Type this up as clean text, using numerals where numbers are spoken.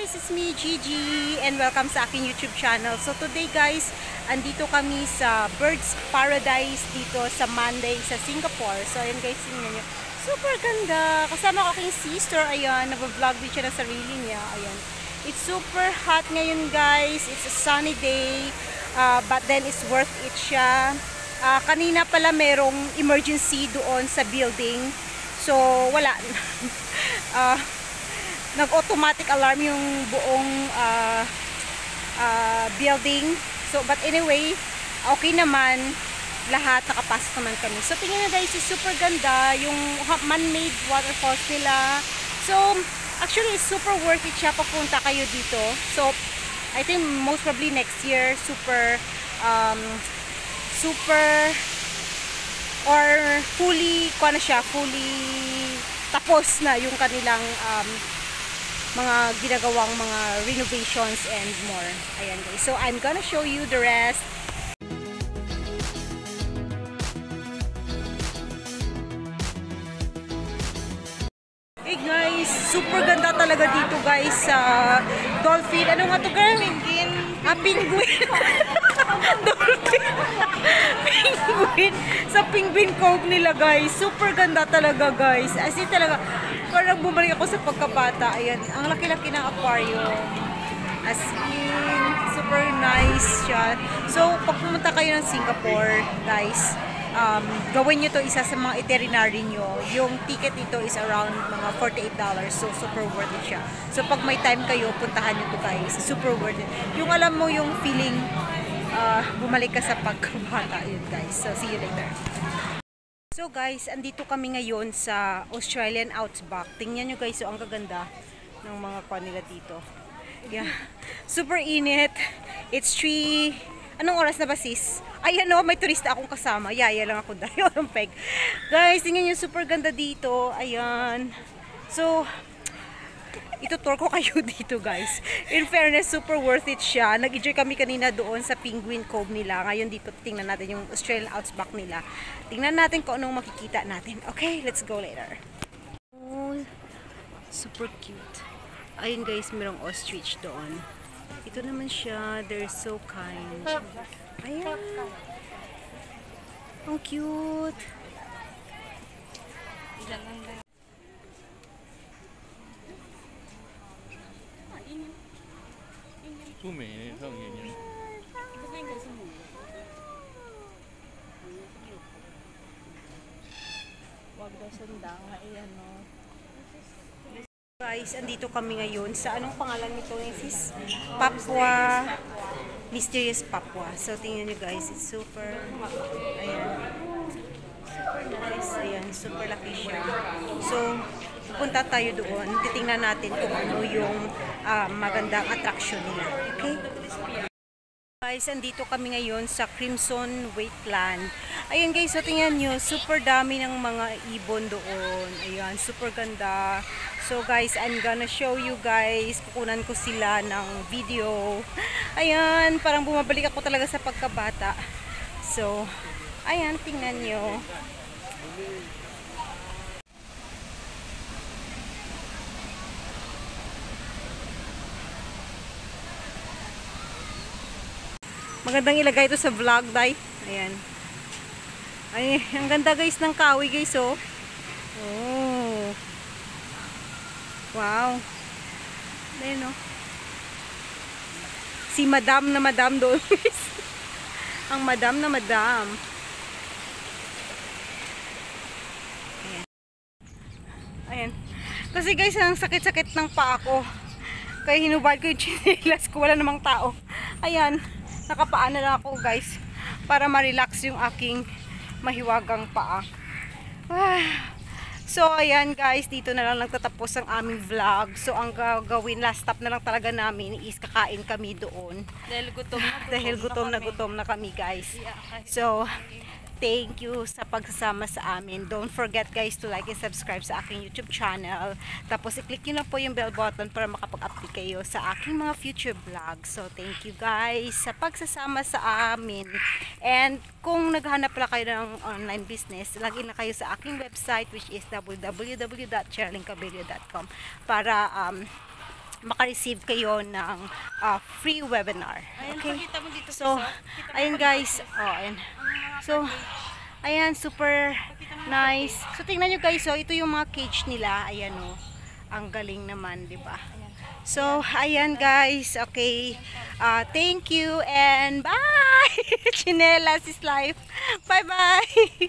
guys, it's me Gigi and welcome sa aking YouTube channel. So today guys, andito kami sa Birds Paradise dito sa Monday sa Singapore. So ayan guys, tingnan nyo. Super ganda. Kasama ko aking sister, ayan, nag-vlog din siya ng sarili niya. Ayan. It's super hot ngayon guys. It's a sunny day. But then it's worth it siya. Kanina pala merong emergency doon sa building. So wala. Nag-automatic alarm yung buong building. So, but anyway, okay naman. Lahat nakapasok naman kami. So, tingnan nyo guys, super ganda. Yung man-made waterfalls nila. So, actually, super worth it siya papunta kayo dito. So, I think most probably next year, super or fully, fully tapos na yung kanilang mga ginagawang mga renovations and more. Ayan guys. So I'm gonna show you the rest. Hey guys, super ganda talaga dito guys sa dolphin. Ano nga to girl? Penguin. Penguin. Dolphin. Penguin. Sa Penguin Cove nila guys. Super ganda talaga guys. As in talaga, parang bumalik ako sa pagkabata. Ayan, ang laki-laki ng aquarium. As in, super nice siya. So, pag pumunta kayo ng Singapore, guys, gawin nyo to isa sa mga itinerary nyo. Yung ticket nito is around mga $48. So, super worth it siya. So, pag may time kayo, puntahan nyo to guys. Super worth it. Yung alam mo yung feeling, bumalik ka sa pagkabata. Yun guys. So, see you later. So guys, andito kami ngayon sa Australian Outback. Tingnan nyo guys, so ang gaganda ng mga kwan nila dito. Yeah. Super init. It's 3... Anong oras na ba sis? Ayan o, may turista akong kasama. Yaya lang ako dahil walang peg. Guys, tingnan nyo, super ganda dito. Ayan. So, itutour ko kayo dito guys. In fairness, super worth it siya. Nag-enjoy kami kanina doon sa Penguin Cove nila. Ngayon dito tingnan natin yung Australian Outback nila. Tingnan natin kung anong makikita natin. Okay, let's go later. Oh, super cute. Ayun guys, merong ostrich doon. Ito naman siya. They're so kind. Ayan. Ang cute. 出美那种眼睛。那个是母的。Wag daw sundang, ayan no. Guys, andito kami ngayon sa anong pangalan nito sis? Papua. Mysterious Papua. So tingnan niyo guys, it's super. Ayan. Nice. Ayan, super laki siya. So, pupunta tayo doon. Titingnan natin kung ano yung magandang attraction nila. Okay? Guys, andito kami ngayon sa Crimson Wetland. Ayan guys, so tingnan nyo, super dami ng mga ibon doon. Ayan, super ganda. So guys, I'm gonna show you guys. Kukunan ko sila ng video. Ayan, parang bumabalik ako talaga sa pagkabata. So, ayan, tingnan nyo. Magandang ilagay ito sa vlog, day. Ayan. Ay, ang ganda guys ng kahoy guys, oh. Oh. Wow. Ayan, oh. Si madam na madam doon. Ang madam na madam. Ayan. Ayan. Kasi guys, ang sakit-sakit ng paa ko. Kaya hinubad ko yung chinelas ko. Wala namang tao. Ayan. Nakapaan na lang ako guys para ma-relax yung aking mahiwagang paa. So ayan guys, dito na lang nagtatapos ang aming vlog. So ang gagawin, last stop na lang talaga namin is kakain kami doon. Dahil gutom na kami guys. So thank you sa pagsasama sa amin. Don't forget guys to like and subscribe sa aking YouTube channel. Tapos i-click nyo lang po yung bell button para makapag-update kayo sa aking mga future vlogs. So thank you guys sa pagsasama sa amin. And kung naghahanap pala kayo ng online business, login na kayo sa aking website which is www.cherlingcabello.com para makareceive kayo ng free webinar. Ayun, Okay? pakita mo dito So, ayun guys. Oh, ayun. So, ayan, super nice. So, tingnan nyo guys, ito yung mga cage nila. Ayan o. Ang galing naman, di ba? So, ayan guys. Okay. Thank you and bye! Chinelas is life. Bye-bye!